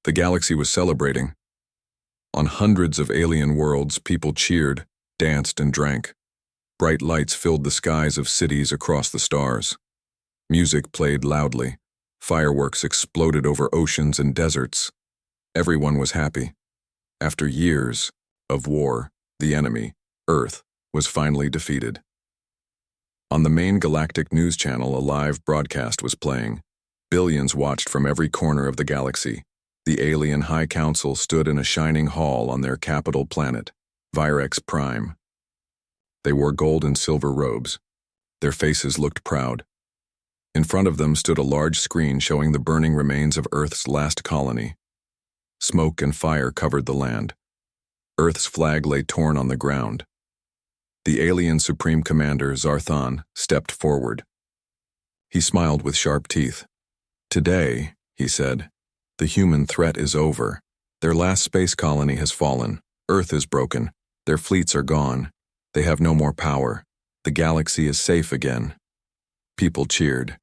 The galaxy was celebrating. On hundreds of alien worlds, people cheered, danced, and drank. Bright lights filled the skies of cities across the stars. Music played loudly. Fireworks exploded over oceans and deserts. Everyone was happy. After years of war, the enemy, Earth, was finally defeated. On the main galactic news channel, a live broadcast was playing. Billions watched from every corner of the galaxy. The alien High Council stood in a shining hall on their capital planet, Virex Prime. They wore gold and silver robes. Their faces looked proud. In front of them stood a large screen showing the burning remains of Earth's last colony. Smoke and fire covered the land. Earth's flag lay torn on the ground. The alien Supreme Commander, Zarthan, stepped forward. He smiled with sharp teeth. "Today," he said, "the human threat is over. Their last space colony has fallen. Earth is broken. Their fleets are gone. They have no more power. The galaxy is safe again." People cheered.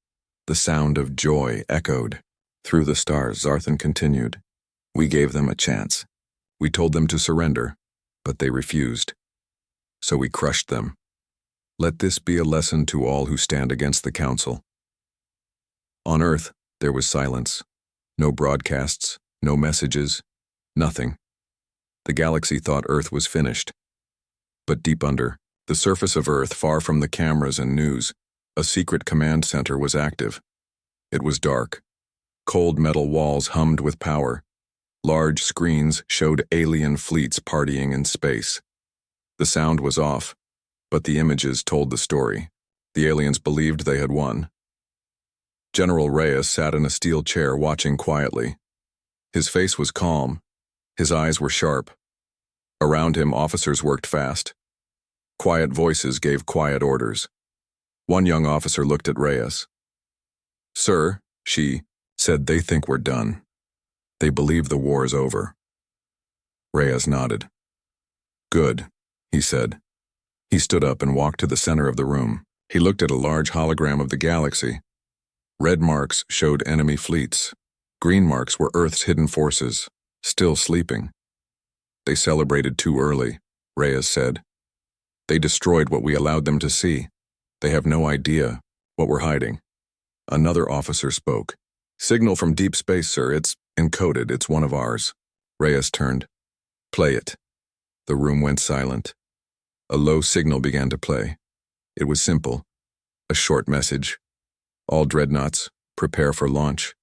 The sound of joy echoed. Through the stars, Zarthan continued. "We gave them a chance. We told them to surrender, but they refused. So we crushed them. Let this be a lesson to all who stand against the Council." On Earth, there was silence. No broadcasts, no messages, nothing. The galaxy thought Earth was finished. But deep under the surface of Earth, far from the cameras and news, a secret command center was active. It was dark. Cold metal walls hummed with power. Large screens showed alien fleets partying in space. The sound was off, but the images told the story. The aliens believed they had won. General Reyes sat in a steel chair watching quietly. His face was calm. His eyes were sharp. Around him, officers worked fast. Quiet voices gave quiet orders. One young officer looked at Reyes. "Sir," she said, "they think we're done. They believe the war is over." Reyes nodded. "Good," he said. He stood up and walked to the center of the room. He looked at a large hologram of the galaxy. Red marks showed enemy fleets. Green marks were Earth's hidden forces, still sleeping. "They celebrated too early," Reyes said. "They destroyed what we allowed them to see. They have no idea what we're hiding." Another officer spoke. "Signal from deep space, sir. It's encoded. It's one of ours." Reyes turned. "Play it." The room went silent. A low signal began to play. It was simple. A short message. "All dreadnoughts, prepare for launch."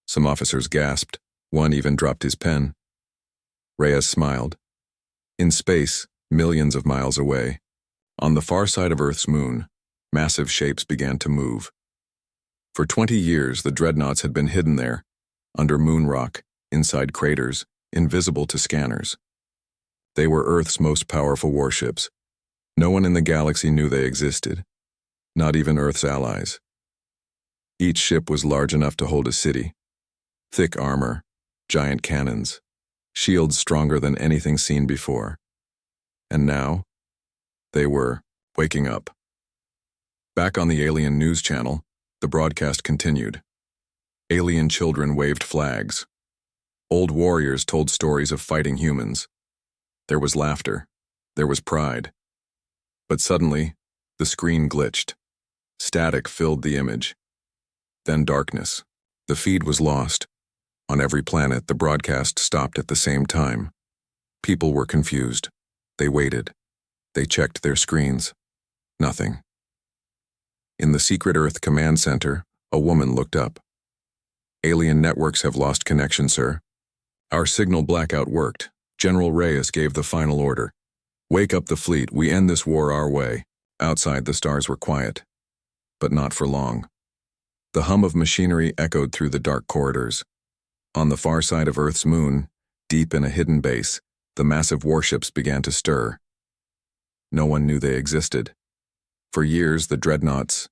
Some officers gasped. One even dropped his pen. Reyes smiled. In space, millions of miles away, on the far side of Earth's moon, massive shapes began to move. For 20 years, the dreadnoughts had been hidden there, under moon rock, inside craters, invisible to scanners. They were Earth's most powerful warships. No one in the galaxy knew they existed, not even Earth's allies. Each ship was large enough to hold a city. Thick armor, giant cannons, shields stronger than anything seen before. And now, they were waking up. Back on the alien news channel, the broadcast continued. Alien children waved flags. Old warriors told stories of fighting humans. There was laughter. There was pride. But suddenly, the screen glitched. Static filled the image. Then darkness. The feed was lost. On every planet, the broadcast stopped at the same time. People were confused. They waited. They checked their screens. Nothing. In the secret Earth command center, a woman looked up. "Alien networks have lost connection, sir. Our signal blackout worked. General Reyes gave the final order. Wake up the fleet. We end this war our way." Outside, the stars were quiet. But not for long. The hum of machinery echoed through the dark corridors. On the far side of Earth's moon, deep in a hidden base, the massive warships began to stir. No one knew they existed. For years, the dreadnoughts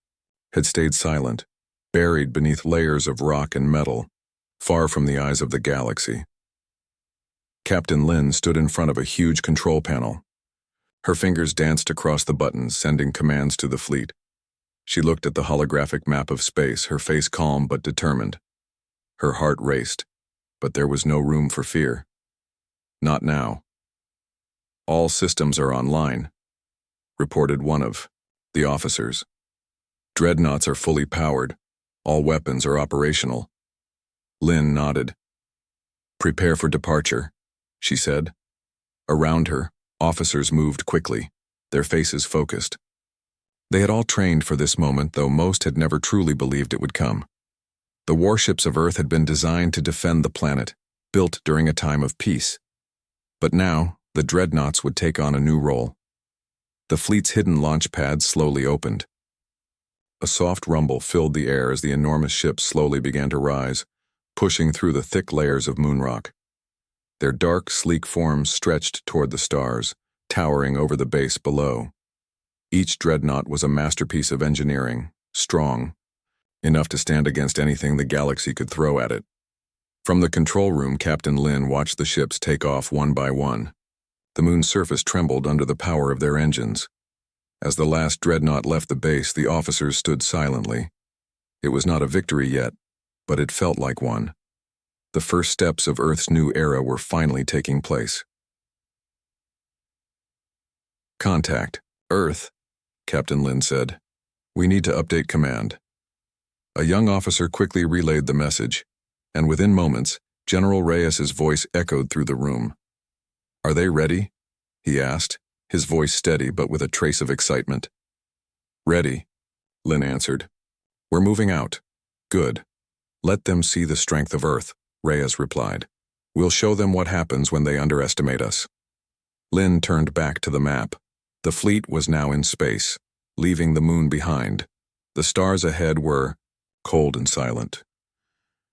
had stayed silent, buried beneath layers of rock and metal, far from the eyes of the galaxy. Captain Lin stood in front of a huge control panel. Her fingers danced across the buttons, sending commands to the fleet. She looked at the holographic map of space, her face calm but determined. Her heart raced. But there was no room for fear. Not now. "All systems are online," reported one of the officers. "Dreadnoughts are fully powered. All weapons are operational." Lynn nodded. "Prepare for departure," she said. Around her, officers moved quickly, their faces focused. They had all trained for this moment, though most had never truly believed it would come. The warships of Earth had been designed to defend the planet, built during a time of peace. But now, the dreadnoughts would take on a new role. The fleet's hidden launch pads slowly opened. A soft rumble filled the air as the enormous ships slowly began to rise, pushing through the thick layers of moonrock. Their dark, sleek forms stretched toward the stars, towering over the base below. Each dreadnought was a masterpiece of engineering, strong, enough to stand against anything the galaxy could throw at it. From the control room, Captain Lin watched the ships take off one by one. The moon's surface trembled under the power of their engines. As the last dreadnought left the base, the officers stood silently. It was not a victory yet, but it felt like one. The first steps of Earth's new era were finally taking place. "Contact, Earth," Captain Lin said. "We need to update command." A young officer quickly relayed the message, and within moments, General Reyes's voice echoed through the room. "Are they ready?" he asked, his voice steady but with a trace of excitement. "Ready," Lin answered. "We're moving out." "Good. Let them see the strength of Earth," Reyes replied. "We'll show them what happens when they underestimate us." Lin turned back to the map. The fleet was now in space, leaving the moon behind. The stars ahead were cold and silent.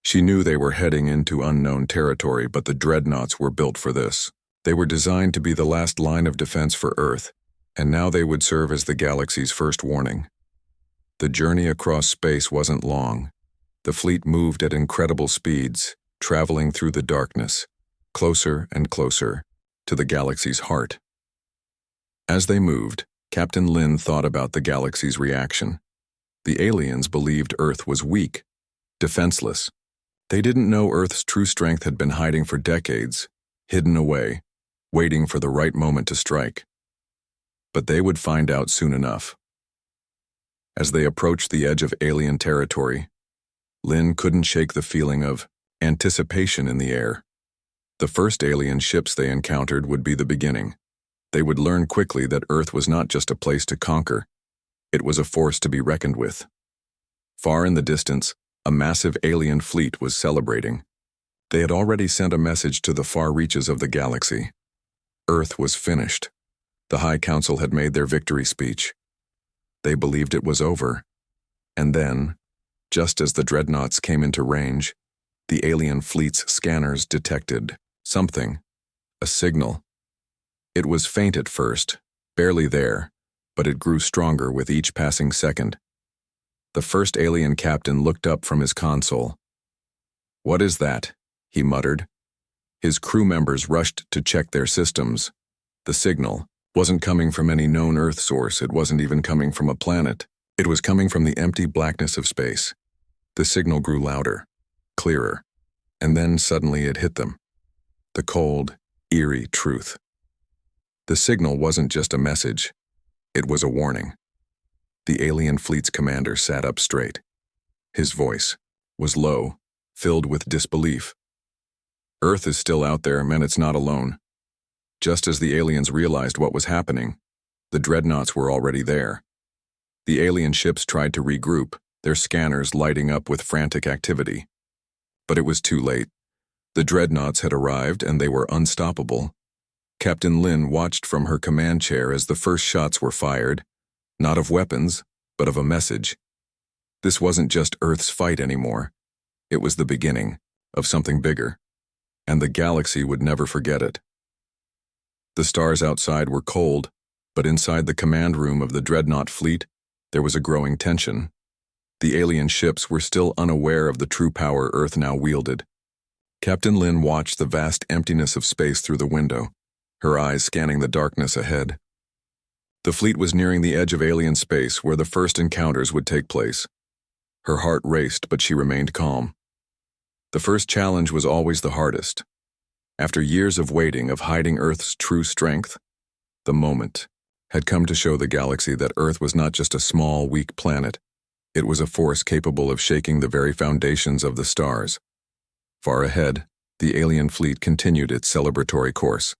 She knew they were heading into unknown territory, but the dreadnoughts were built for this. They were designed to be the last line of defense for Earth, and now they would serve as the galaxy's first warning. The journey across space wasn't long. The fleet moved at incredible speeds, traveling through the darkness, closer and closer, to the galaxy's heart. As they moved, Captain Lin thought about the galaxy's reaction. The aliens believed Earth was weak, defenseless. They didn't know Earth's true strength had been hiding for decades, hidden away, waiting for the right moment to strike. But they would find out soon enough. As they approached the edge of alien territory, Lin couldn't shake the feeling of anticipation in the air. The first alien ships they encountered would be the beginning. They would learn quickly that Earth was not just a place to conquer. It was a force to be reckoned with. Far in the distance, a massive alien fleet was celebrating. They had already sent a message to the far reaches of the galaxy. Earth was finished. The High Council had made their victory speech. They believed it was over. And then, just as the dreadnoughts came into range, the alien fleet's scanners detected something, a signal. It was faint at first, barely there, but it grew stronger with each passing second. The first alien captain looked up from his console. "What is that?" he muttered. His crew members rushed to check their systems. The signal wasn't coming from any known Earth source. It wasn't even coming from a planet. It was coming from the empty blackness of space. The signal grew louder, clearer, and then suddenly it hit them. The cold, eerie truth. The signal wasn't just a message. It was a warning. The alien fleet's commander sat up straight. His voice was low, filled with disbelief. "Earth is still out there, and it's not alone." Just as the aliens realized what was happening, the dreadnoughts were already there. The alien ships tried to regroup, their scanners lighting up with frantic activity. But it was too late. The dreadnoughts had arrived, and they were unstoppable. Captain Lin watched from her command chair as the first shots were fired, not of weapons, but of a message. This wasn't just Earth's fight anymore. It was the beginning of something bigger, and the galaxy would never forget it. The stars outside were cold, but inside the command room of the dreadnought fleet, there was a growing tension. The alien ships were still unaware of the true power Earth now wielded. Captain Lin watched the vast emptiness of space through the window, her eyes scanning the darkness ahead. The fleet was nearing the edge of alien space where the first encounters would take place. Her heart raced, but she remained calm. The first challenge was always the hardest. After years of waiting, of hiding Earth's true strength, the moment had come to show the galaxy that Earth was not just a small, weak planet. It was a force capable of shaking the very foundations of the stars. Far ahead, the alien fleet continued its celebratory course.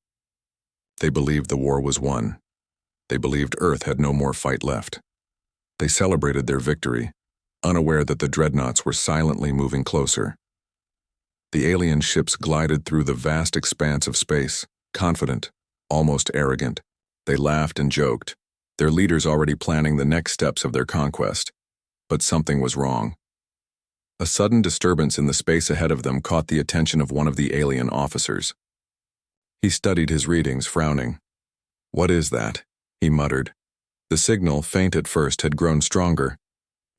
They believed the war was won. They believed Earth had no more fight left. They celebrated their victory, unaware that the dreadnoughts were silently moving closer. The alien ships glided through the vast expanse of space, confident, almost arrogant. They laughed and joked, their leaders already planning the next steps of their conquest. But something was wrong. A sudden disturbance in the space ahead of them caught the attention of one of the alien officers. He studied his readings, frowning. "What is that?" he muttered. The signal, faint at first, had grown stronger.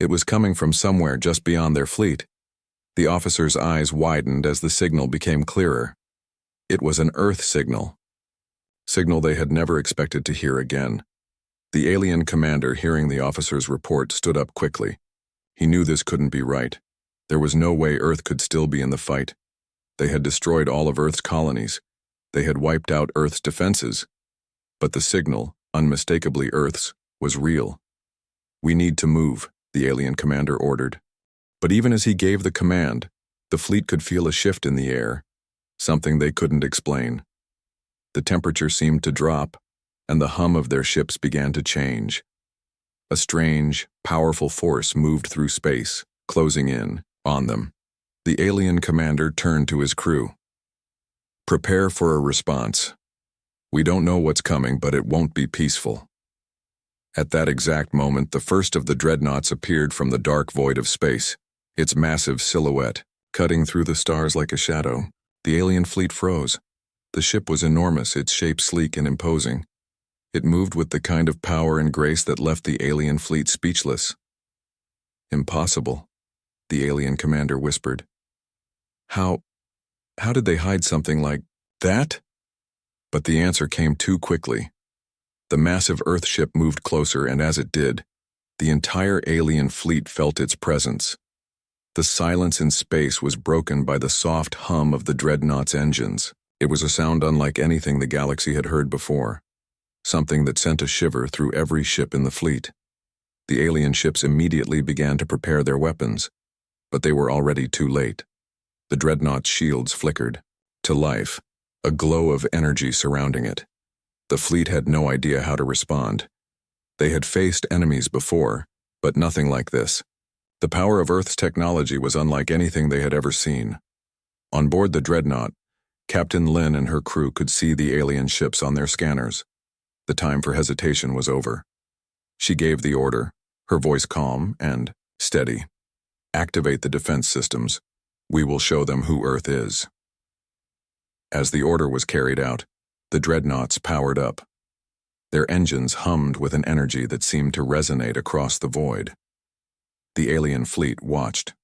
It was coming from somewhere just beyond their fleet. The officer's eyes widened as the signal became clearer. It was an Earth signal. Signal they had never expected to hear again. The alien commander, hearing the officer's report, stood up quickly. He knew this couldn't be right. There was no way Earth could still be in the fight. They had destroyed all of Earth's colonies. They had wiped out Earth's defenses. But the signal, unmistakably Earth's, was real. "We need to move," the alien commander ordered. But even as he gave the command, the fleet could feel a shift in the air, something they couldn't explain. The temperature seemed to drop, and the hum of their ships began to change. A strange, powerful force moved through space, closing in on them. The alien commander turned to his crew. "Prepare for a response. We don't know what's coming, but it won't be peaceful." At that exact moment, the first of the dreadnoughts appeared from the dark void of space, its massive silhouette cutting through the stars like a shadow. The alien fleet froze. The ship was enormous, its shape sleek and imposing. It moved with the kind of power and grace that left the alien fleet speechless. "Impossible," the alien commander whispered. How did they hide something like that?" But the answer came too quickly. The massive Earth ship moved closer, and as it did, the entire alien fleet felt its presence. The silence in space was broken by the soft hum of the dreadnought's engines. It was a sound unlike anything the galaxy had heard before, something that sent a shiver through every ship in the fleet. The alien ships immediately began to prepare their weapons, but they were already too late. The dreadnought's shields flickered to life, a glow of energy surrounding it. The fleet had no idea how to respond. They had faced enemies before, but nothing like this. The power of Earth's technology was unlike anything they had ever seen. On board the dreadnought, Captain Lin and her crew could see the alien ships on their scanners. The time for hesitation was over. She gave the order, her voice calm and steady. "Activate the defense systems. We will show them who Earth is." As the order was carried out, the dreadnoughts powered up. Their engines hummed with an energy that seemed to resonate across the void. The alien fleet watched,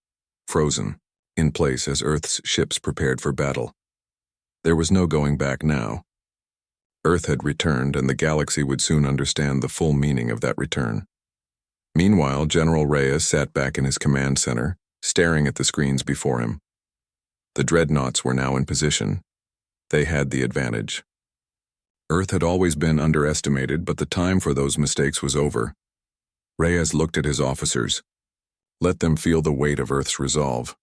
frozen, in place as Earth's ships prepared for battle. There was no going back now. Earth had returned, and the galaxy would soon understand the full meaning of that return. Meanwhile, General Reyes sat back in his command center, staring at the screens before him. The dreadnoughts were now in position. They had the advantage. Earth had always been underestimated, but the time for those mistakes was over. Reyes looked at his officers. "Let them feel the weight of Earth's resolve.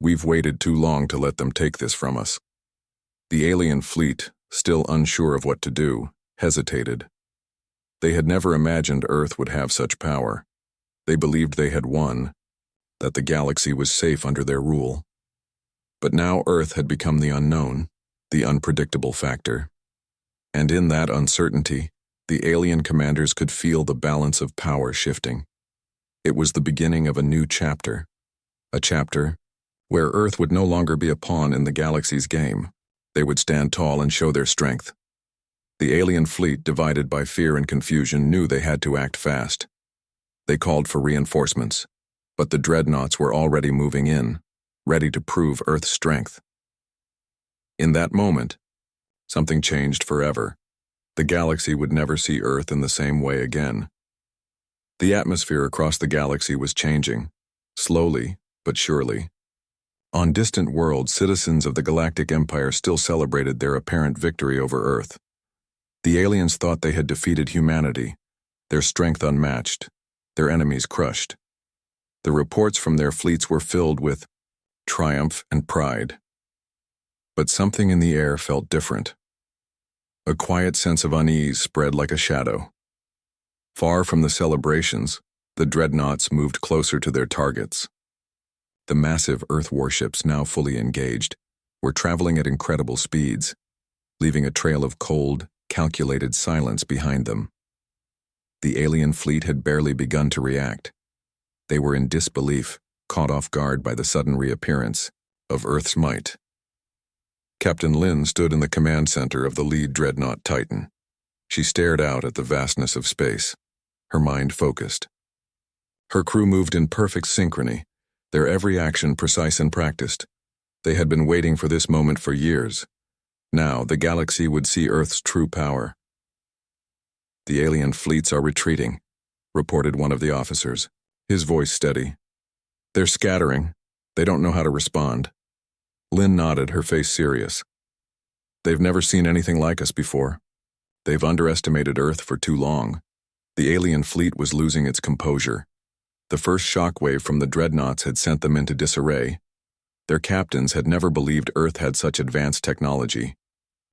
We've waited too long to let them take this from us." The alien fleet, still unsure of what to do, hesitated. They had never imagined Earth would have such power. They believed they had won, that the galaxy was safe under their rule. But now Earth had become the unknown, the unpredictable factor. And in that uncertainty, the alien commanders could feel the balance of power shifting. It was the beginning of a new chapter, a chapter where Earth would no longer be a pawn in the galaxy's game. They would stand tall and show their strength. The alien fleet, divided by fear and confusion, knew they had to act fast. They called for reinforcements, but the dreadnoughts were already moving in, ready to prove Earth's strength. In that moment, something changed forever. The galaxy would never see Earth in the same way again. The atmosphere across the galaxy was changing, slowly but surely. On distant worlds, citizens of the Galactic Empire still celebrated their apparent victory over Earth. The aliens thought they had defeated humanity, their strength unmatched, their enemies crushed. The reports from their fleets were filled with triumph and pride. But something in the air felt different. A quiet sense of unease spread like a shadow. Far from the celebrations, the dreadnoughts moved closer to their targets. The massive Earth warships, now fully engaged, were traveling at incredible speeds, leaving a trail of cold, calculated silence behind them. The alien fleet had barely begun to react. They were in disbelief, caught off guard by the sudden reappearance of Earth's might. Captain Lin stood in the command center of the lead dreadnought Titan. She stared out at the vastness of space, her mind focused. Her crew moved in perfect synchrony, their every action precise and practiced. They had been waiting for this moment for years. Now, the galaxy would see Earth's true power. "The alien fleets are retreating," reported one of the officers, his voice steady. "They're scattering. They don't know how to respond." Lin nodded, her face serious. "They've never seen anything like us before. They've underestimated Earth for too long." The alien fleet was losing its composure. The first shockwave from the dreadnoughts had sent them into disarray. Their captains had never believed Earth had such advanced technology.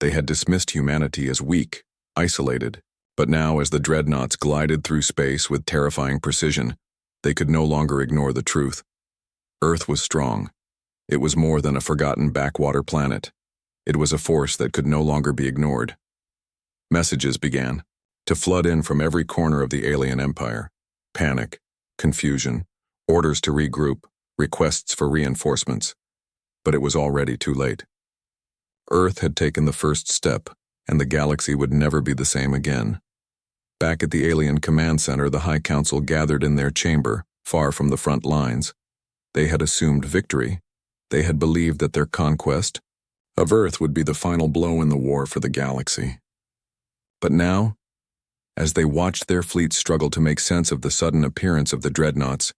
They had dismissed humanity as weak, isolated. But now, as the dreadnoughts glided through space with terrifying precision, they could no longer ignore the truth. Earth was strong. It was more than a forgotten backwater planet. It was a force that could no longer be ignored. Messages began to flood in from every corner of the alien empire. Panic, confusion, orders to regroup, requests for reinforcements. But it was already too late. Earth had taken the first step, and the galaxy would never be the same again. Back at the alien command center, the High Council gathered in their chamber, far from the front lines. They had assumed victory. They had believed that their conquest of Earth would be the final blow in the war for the galaxy. But now, as they watched their fleet struggle to make sense of the sudden appearance of the dreadnoughts,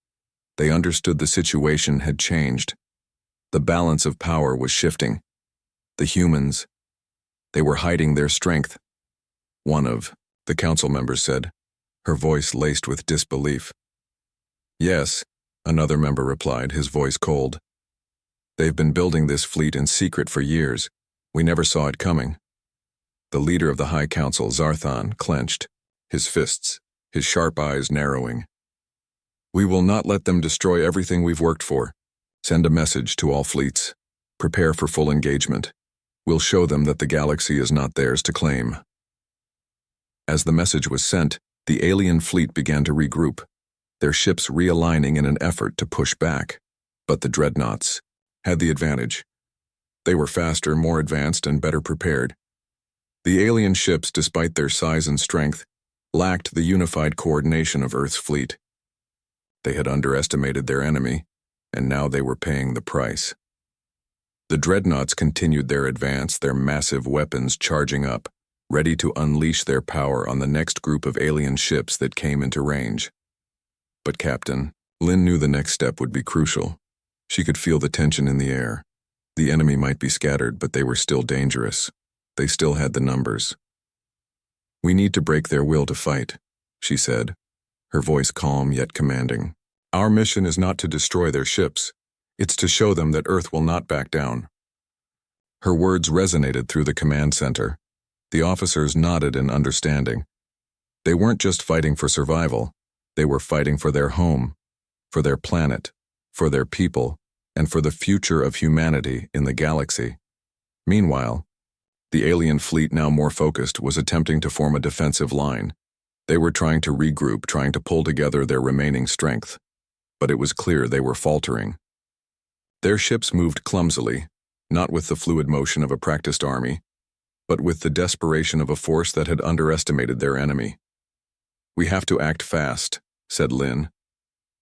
they understood the situation had changed. The balance of power was shifting. The humans, they were hiding their strength. One of the council members said, her voice laced with disbelief. "Yes," another member replied, his voice cold. "They've been building this fleet in secret for years. We never saw it coming." The leader of the High Council, Zarthan, clenched, his fists, his sharp eyes narrowing. "We will not let them destroy everything we've worked for. Send a message to all fleets. Prepare for full engagement. We'll show them that the galaxy is not theirs to claim." As the message was sent, the alien fleet began to regroup, their ships realigning in an effort to push back. But the dreadnoughts had the advantage. They were faster, more advanced, and better prepared. The alien ships, despite their size and strength, lacked the unified coordination of Earth's fleet. They had underestimated their enemy, and now they were paying the price. The dreadnoughts continued their advance, their massive weapons charging up, ready to unleash their power on the next group of alien ships that came into range. But Captain Lin knew the next step would be crucial. She could feel the tension in the air. The enemy might be scattered, but they were still dangerous. They still had the numbers. "We need to break their will to fight," she said, her voice calm yet commanding. "Our mission is not to destroy their ships. It's to show them that Earth will not back down." Her words resonated through the command center. The officers nodded in understanding. They weren't just fighting for survival. They were fighting for their home, for their planet, for their people, and for the future of humanity in the galaxy. Meanwhile, the alien fleet, now more focused, was attempting to form a defensive line. They were trying to regroup, trying to pull together their remaining strength. But it was clear they were faltering. Their ships moved clumsily, not with the fluid motion of a practiced army, but with the desperation of a force that had underestimated their enemy. "We have to act fast," said Lin.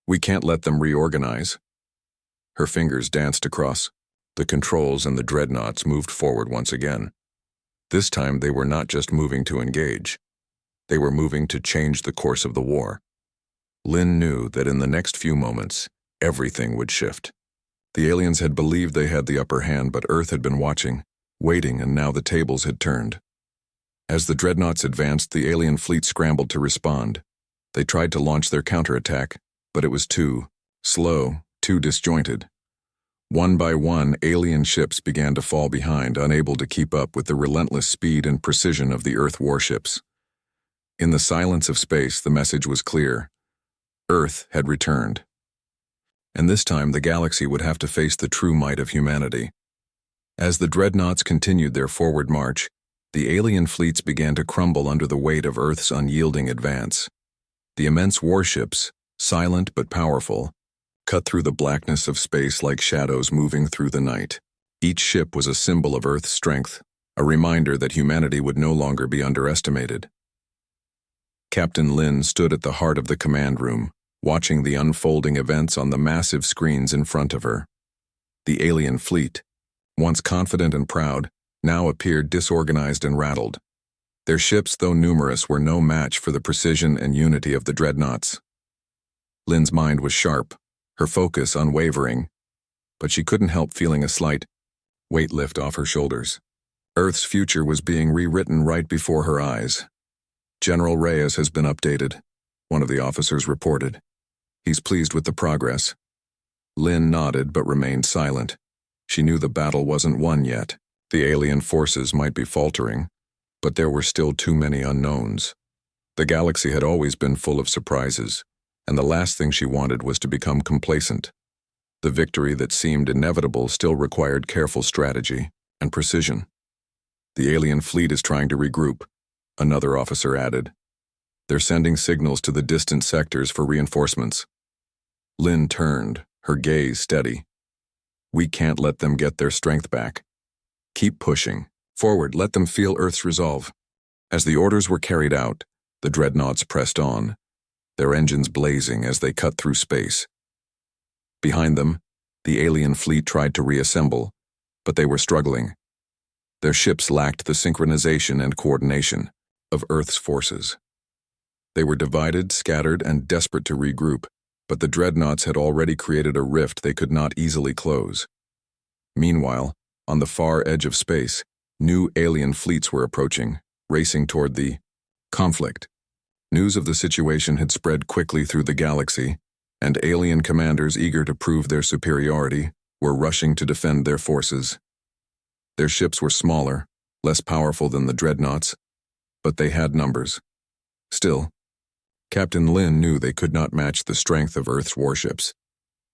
"We can't let them reorganize." Her fingers danced across the controls, and the dreadnoughts moved forward once again. This time they were not just moving to engage. They were moving to change the course of the war. Lin knew that in the next few moments, everything would shift. The aliens had believed they had the upper hand, but Earth had been watching, waiting, and now the tables had turned. As the dreadnoughts advanced, the alien fleet scrambled to respond. They tried to launch their counterattack, but it was too slow, too disjointed. One by one, alien ships began to fall behind, unable to keep up with the relentless speed and precision of the Earth warships. In the silence of space, the message was clear. Earth had returned. And this time, the galaxy would have to face the true might of humanity. As the dreadnoughts continued their forward march, the alien fleets began to crumble under the weight of Earth's unyielding advance. The immense warships, silent but powerful, cut through the blackness of space like shadows moving through the night. Each ship was a symbol of Earth's strength, a reminder that humanity would no longer be underestimated. Captain Lin stood at the heart of the command room, watching the unfolding events on the massive screens in front of her. The alien fleet, once confident and proud, now appeared disorganized and rattled. Their ships, though numerous, were no match for the precision and unity of the dreadnoughts. Lin's mind was sharp, her focus unwavering, but she couldn't help feeling a slight weight lift off her shoulders. Earth's future was being rewritten right before her eyes. General Reyes has been updated, one of the officers reported. He's pleased with the progress. Lin nodded but remained silent. She knew the battle wasn't won yet. The alien forces might be faltering, but there were still too many unknowns. The galaxy had always been full of surprises, and the last thing she wanted was to become complacent. The victory that seemed inevitable still required careful strategy and precision. The alien fleet is trying to regroup, another officer added. They're sending signals to the distant sectors for reinforcements. Lin turned, her gaze steady. We can't let them get their strength back. Keep pushing. Forward, let them feel Earth's resolve. As the orders were carried out, the dreadnoughts pressed on, their engines blazing as they cut through space. Behind them, the alien fleet tried to reassemble, but they were struggling. Their ships lacked the synchronization and coordination of Earth's forces. They were divided, scattered, and desperate to regroup, but the dreadnoughts had already created a rift they could not easily close. Meanwhile, on the far edge of space, new alien fleets were approaching, racing toward the conflict. News of the situation had spread quickly through the galaxy, and alien commanders eager to prove their superiority were rushing to defend their forces. Their ships were smaller, less powerful than the dreadnoughts, but they had numbers. Still, Captain Lin knew they could not match the strength of Earth's warships.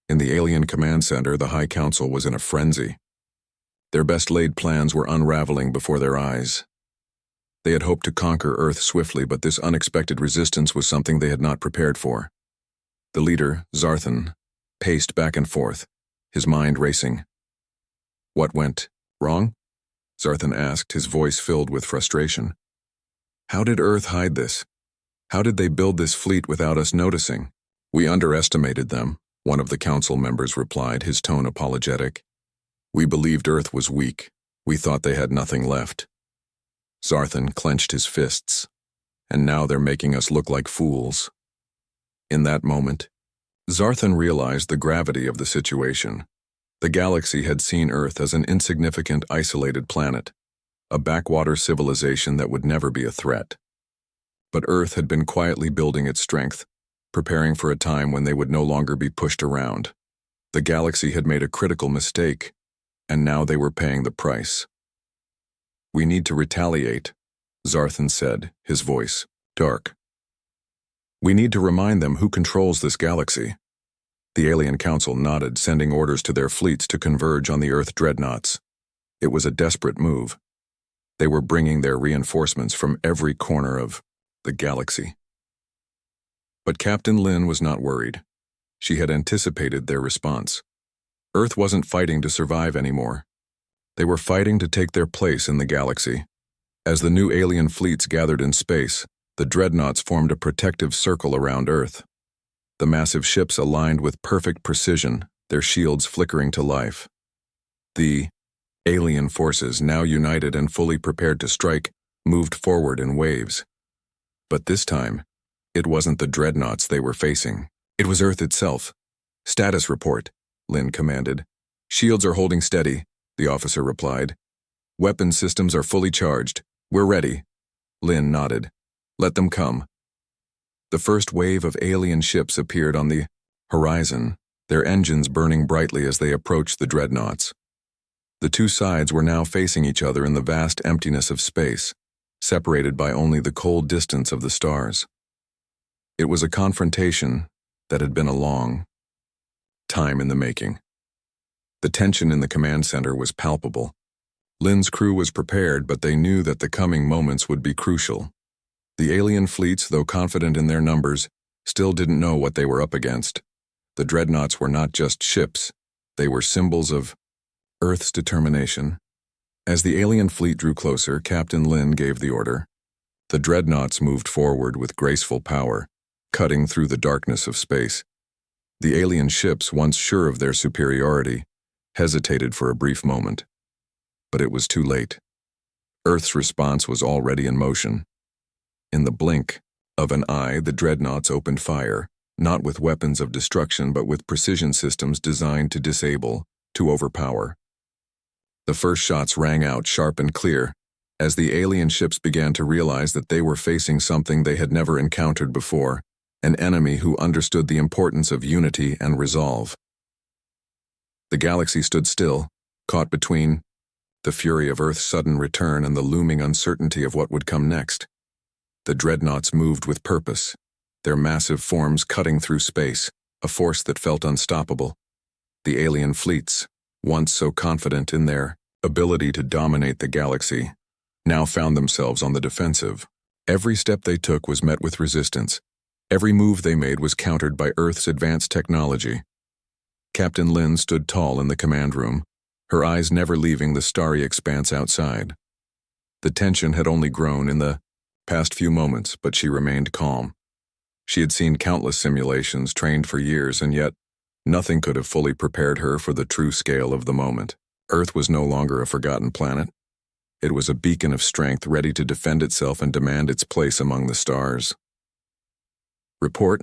In the alien command center, the High Council was in a frenzy. Their best-laid plans were unraveling before their eyes. They had hoped to conquer Earth swiftly, but this unexpected resistance was something they had not prepared for. The leader, Zarthan, paced back and forth, his mind racing. What went wrong? Zarthan asked, his voice filled with frustration. How did Earth hide this? How did they build this fleet without us noticing? We underestimated them, one of the council members replied, his tone apologetic. We believed Earth was weak. We thought they had nothing left. Zarthan clenched his fists. And now they're making us look like fools. In that moment, Zarthan realized the gravity of the situation. The galaxy had seen Earth as an insignificant, isolated planet, a backwater civilization that would never be a threat. But Earth had been quietly building its strength, preparing for a time when they would no longer be pushed around. The galaxy had made a critical mistake, and now they were paying the price. We need to retaliate, Zarthan said, his voice dark. We need to remind them who controls this galaxy. The alien council nodded, sending orders to their fleets to converge on the Earth dreadnoughts. It was a desperate move. They were bringing their reinforcements from every corner of the galaxy. But Captain Lin was not worried. She had anticipated their response. Earth wasn't fighting to survive anymore. They were fighting to take their place in the galaxy. As the new alien fleets gathered in space, the dreadnoughts formed a protective circle around Earth. The massive ships aligned with perfect precision, their shields flickering to life. The alien forces, now united and fully prepared to strike, moved forward in waves. But this time, it wasn't the dreadnoughts they were facing. It was Earth itself. Status report, Lin commanded. Shields are holding steady, the officer replied. Weapon systems are fully charged. We're ready. Lynn nodded. Let them come. The first wave of alien ships appeared on the horizon, their engines burning brightly as they approached the dreadnoughts. The two sides were now facing each other in the vast emptiness of space, separated by only the cold distance of the stars. It was a confrontation that had been a long time in the making. The tension in the command center was palpable. Lynn's crew was prepared, but they knew that the coming moments would be crucial. The alien fleets, though confident in their numbers, still didn't know what they were up against. The dreadnoughts were not just ships, they were symbols of Earth's determination. As the alien fleet drew closer, Captain Lynn gave the order. The dreadnoughts moved forward with graceful power, cutting through the darkness of space. The alien ships, once sure of their superiority, hesitated for a brief moment. But it was too late. Earth's response was already in motion. In the blink of an eye, the dreadnoughts opened fire, not with weapons of destruction but with precision systems designed to disable, to overpower. The first shots rang out sharp and clear, as the alien ships began to realize that they were facing something they had never encountered before, an enemy who understood the importance of unity and resolve. The galaxy stood still, caught between the fury of Earth's sudden return and the looming uncertainty of what would come next. The dreadnoughts moved with purpose, their massive forms cutting through space, a force that felt unstoppable. The alien fleets, once so confident in their ability to dominate the galaxy, now found themselves on the defensive. Every step they took was met with resistance. Every move they made was countered by Earth's advanced technology. Captain Lynn stood tall in the command room, her eyes never leaving the starry expanse outside. The tension had only grown in the past few moments, but she remained calm. She had seen countless simulations, trained for years, and yet nothing could have fully prepared her for the true scale of the moment. Earth was no longer a forgotten planet. It was a beacon of strength ready to defend itself and demand its place among the stars. "Report,"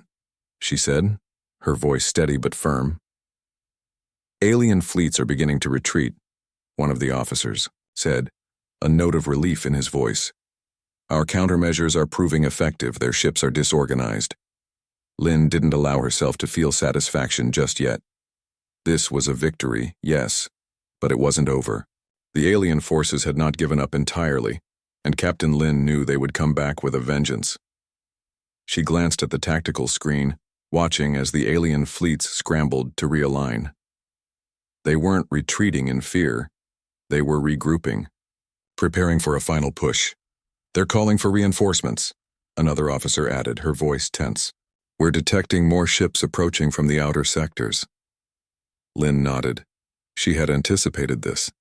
she said, her voice steady but firm. "Alien fleets are beginning to retreat," one of the officers said, a note of relief in his voice. "Our countermeasures are proving effective. Their ships are disorganized." Lynn didn't allow herself to feel satisfaction just yet. This was a victory, yes, but it wasn't over. The alien forces had not given up entirely, and Captain Lynn knew they would come back with a vengeance. She glanced at the tactical screen, watching as the alien fleets scrambled to realign. They weren't retreating in fear. They were regrouping, preparing for a final push. "They're calling for reinforcements," another officer added, her voice tense. "We're detecting more ships approaching from the outer sectors." Lynn nodded. She had anticipated this.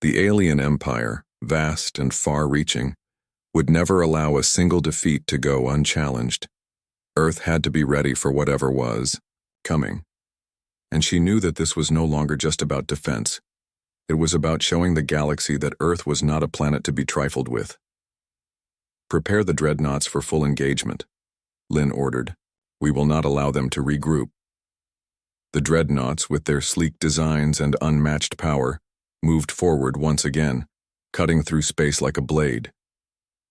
The alien empire, vast and far-reaching, would never allow a single defeat to go unchallenged. Earth had to be ready for whatever was coming. And she knew that this was no longer just about defense. It was about showing the galaxy that Earth was not a planet to be trifled with. "Prepare the dreadnoughts for full engagement," Lynn ordered. "We will not allow them to regroup." The dreadnoughts, with their sleek designs and unmatched power, moved forward once again, cutting through space like a blade.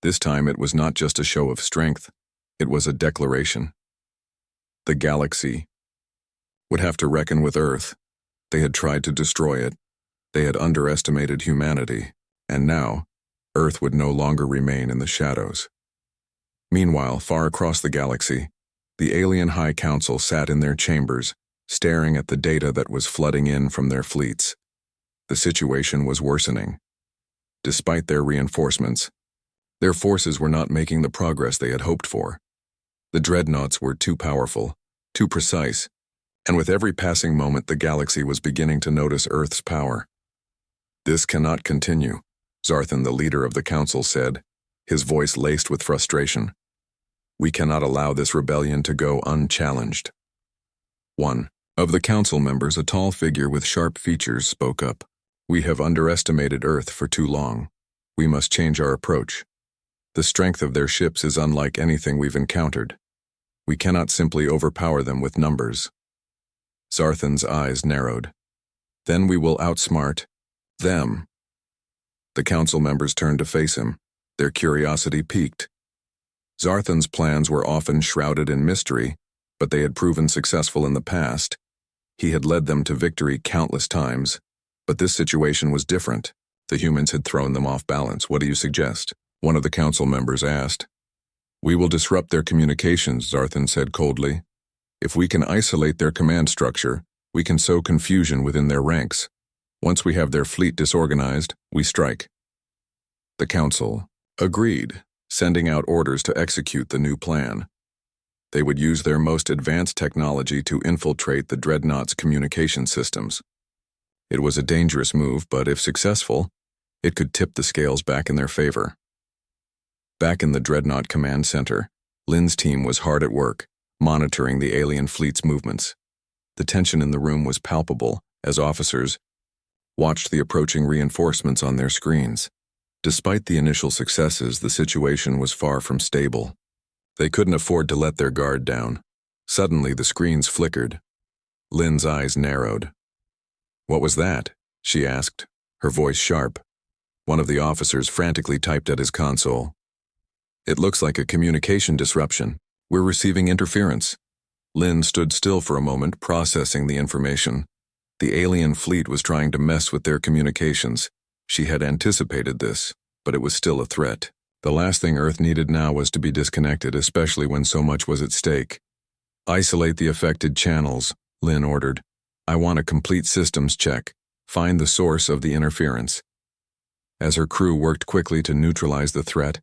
This time it was not just a show of strength, it was a declaration. The galaxy would have to reckon with Earth. They had tried to destroy it. They had underestimated humanity, and now, Earth would no longer remain in the shadows. Meanwhile, far across the galaxy, the alien High Council sat in their chambers, staring at the data that was flooding in from their fleets. The situation was worsening. Despite their reinforcements, their forces were not making the progress they had hoped for. The dreadnoughts were too powerful, too precise, and with every passing moment the galaxy was beginning to notice Earth's power. "This cannot continue," Zarthan, the leader of the council, said, his voice laced with frustration. "We cannot allow this rebellion to go unchallenged." One of the council members, a tall figure with sharp features, spoke up. "We have underestimated Earth for too long. We must change our approach. The strength of their ships is unlike anything we've encountered. We cannot simply overpower them with numbers." Zarthan's eyes narrowed. Then we will outsmart them. The council members turned to face him, their curiosity piqued. Zarthan's plans were often shrouded in mystery, but they had proven successful in the past. He had led them to victory countless times, but this situation was different. The humans had thrown them off balance. What do you suggest? One of the council members asked. We will disrupt their communications, Zarthan said coldly. If we can isolate their command structure, we can sow confusion within their ranks. Once we have their fleet disorganized, we strike. The council agreed, sending out orders to execute the new plan. They would use their most advanced technology to infiltrate the Dreadnought's communication systems. It was a dangerous move, but if successful, it could tip the scales back in their favor. Back in the Dreadnought Command Center, Lin's team was hard at work, monitoring the alien fleet's movements. The tension in the room was palpable as officers watched the approaching reinforcements on their screens. Despite the initial successes, the situation was far from stable. They couldn't afford to let their guard down. Suddenly, the screens flickered. Lin's eyes narrowed. What was that? She asked, her voice sharp. One of the officers frantically typed at his console. It looks like a communication disruption. We're receiving interference. Lin stood still for a moment, processing the information. The alien fleet was trying to mess with their communications. She had anticipated this, but it was still a threat. The last thing Earth needed now was to be disconnected, especially when so much was at stake. Isolate the affected channels, Lin ordered. I want a complete systems check. Find the source of the interference. As her crew worked quickly to neutralize the threat,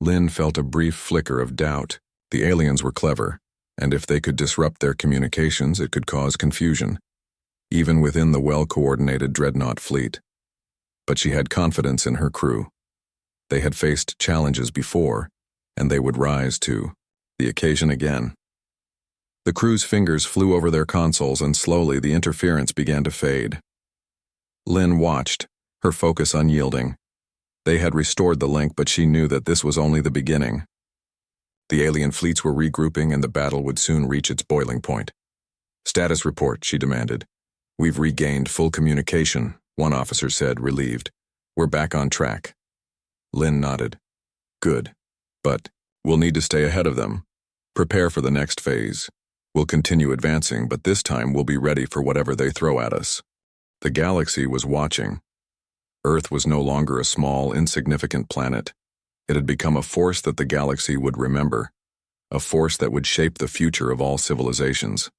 Lin felt a brief flicker of doubt. The aliens were clever, and if they could disrupt their communications, it could cause confusion, even within the well-coordinated Dreadnought fleet. But she had confidence in her crew. They had faced challenges before, and they would rise to the occasion again. The crew's fingers flew over their consoles, and slowly the interference began to fade. Lin watched, her focus unyielding. They had restored the link, but she knew that this was only the beginning. The alien fleets were regrouping, and the battle would soon reach its boiling point. Status report, she demanded. We've regained full communication, one officer said, relieved. We're back on track. Lin nodded. Good. But we'll need to stay ahead of them. Prepare for the next phase. We'll continue advancing, but this time we'll be ready for whatever they throw at us. The galaxy was watching. Earth was no longer a small, insignificant planet. It had become a force that the galaxy would remember, a force that would shape the future of all civilizations.